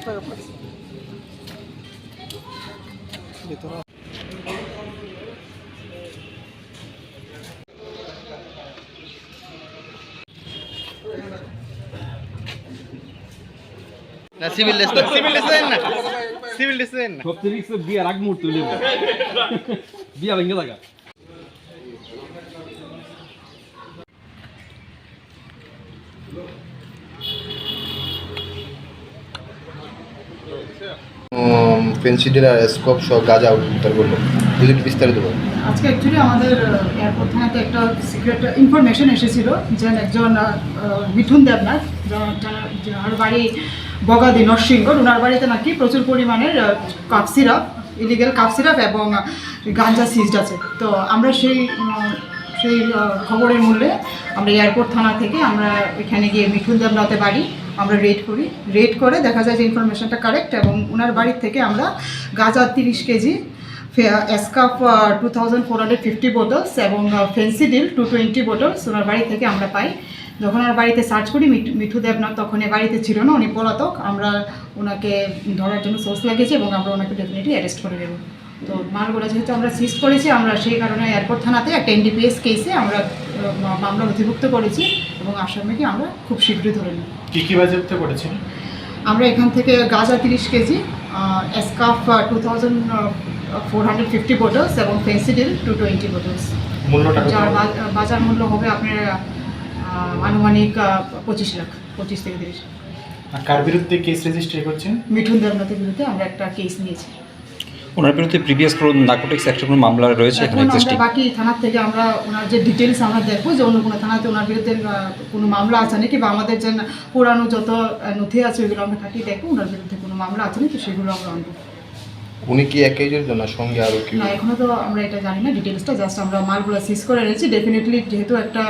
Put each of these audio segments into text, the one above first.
না civil dress না, civil dress দেন না, সিভিল ড্রেস দেন না। সবচেয়ে রিস্ক বিয়ার আগ মুহূর্তে হইলে বিয়া ভেঙে লাগা। ফেন্সিডিল আর স্কোপ সহ গাঁজা উদ্ধার করলো, যদি একটু বিস্তারিত বলুন। আজকে অ্যাকচুয়ালি আমাদের এয়ারপোর্ট থানাতে একটা সিক্রেট ইনফরমেশন এসেছিল যে একজন মিঠুন দেবনাথ, যার বাড়ি বগাদি নরসিংগড়, ওনার বাড়িতে নাকি প্রচুর পরিমাণের cough syrup, illegal cough syrup এবং গাঞ্জা সিজড আছে। তো আমরা সেই খবরের মূল্যে আমরা এয়ারপোর্ট থানা থেকে আমরা এখানে গিয়ে মিঠুন দেবনাথের বাড়ি আমরা রেড করি। রেড করে দেখা যায় যে ইনফরমেশনটা কারেক্ট, এবং ওনার বাড়ির থেকে আমরা গাঁজা 30 কেজি, এসকাপ 2450 বোতলস এবং ফেন্সিডিল 220 বোতলস ওনার বাড়ি থেকে আমরা পাই। যখন ওনার বাড়িতে সার্চ করি, মিঠু দেবনাথ তখন এ বাড়িতে ছিল না, উনি পলাতক। আমরা ওনাকে ধরার জন্য সোর্স লাগিয়েছি এবং আমরা ওনাকে ডেফিনেটলি অ্যারেস্ট করে দেবো। তো মালগুলো যেহেতু আমরা সিজ করেছি, আমরা সেই কারণে এয়ারপোর্ট থানাতে একটা NDPS কেসে আমরা মামলা নথিভুক্ত করেছি এবং আসামিকে আমরা খুব শীঘ্রই ধরে নিই। কী কী বাজেয়াপ্ত করেছেন? আমরা এখান থেকে গাঁজা 30 কেজি, এসকাফ 2450 বোতলস এবং ফেন্সিডিল 220 বোতলস। মূল্যটা যার বাজার মূল্য হবে আপনার আনুমানিক 25 লাখ, 25 থেকে 30 লাখ। কার বিরুদ্ধে কেস রেজিস্ট্রি করছেন? মিঠুন দেবনাথের বিরুদ্ধে আমরা একটা কেস নিয়েছি। ওনার বিরুদ্ধে প্রিভিয়াস কোনো নার্কোটিক্স অ্যাক্টের কোনো মামলা রয়েছে এখানে এখন এক্সিস্টিং? আমরা বাকি থানার থেকে আমরা ওনার যে ডিটেলস আমরা দেখবো যে অন্য কোনো থানাতে ওনার বিরুদ্ধে কোনো মামলা আছে নাকি, বা আমাদের যে পুরানো যত নথি আছে ওইগুলো আমরা খাটিয়ে দেখবো ওনার বিরুদ্ধে কোনো মামলা আছে নাকি, তো সেগুলো আমরা আনবো। উনি কি একই জন্য সঙ্গে আরও কি? না, এখনও তো আমরা এটা জানি না ডিটেলসটা, জাস্ট আমরা মালগুলো সিজ করে রয়েছি। ডেফিনেটলি যেহেতু একটা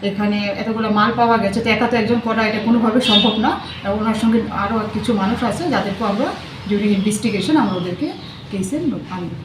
এখানে এতগুলো মাল পাওয়া গেছে, তো একা তো একজন করা এটা কোনোভাবে সম্ভব না। ওনার সঙ্গে আরও কিছু মানুষ আছে যাদেরকে আমরা ডিউরিং ইনভেস্টিগেশন আমরা ওদেরকে কেসে আনবো।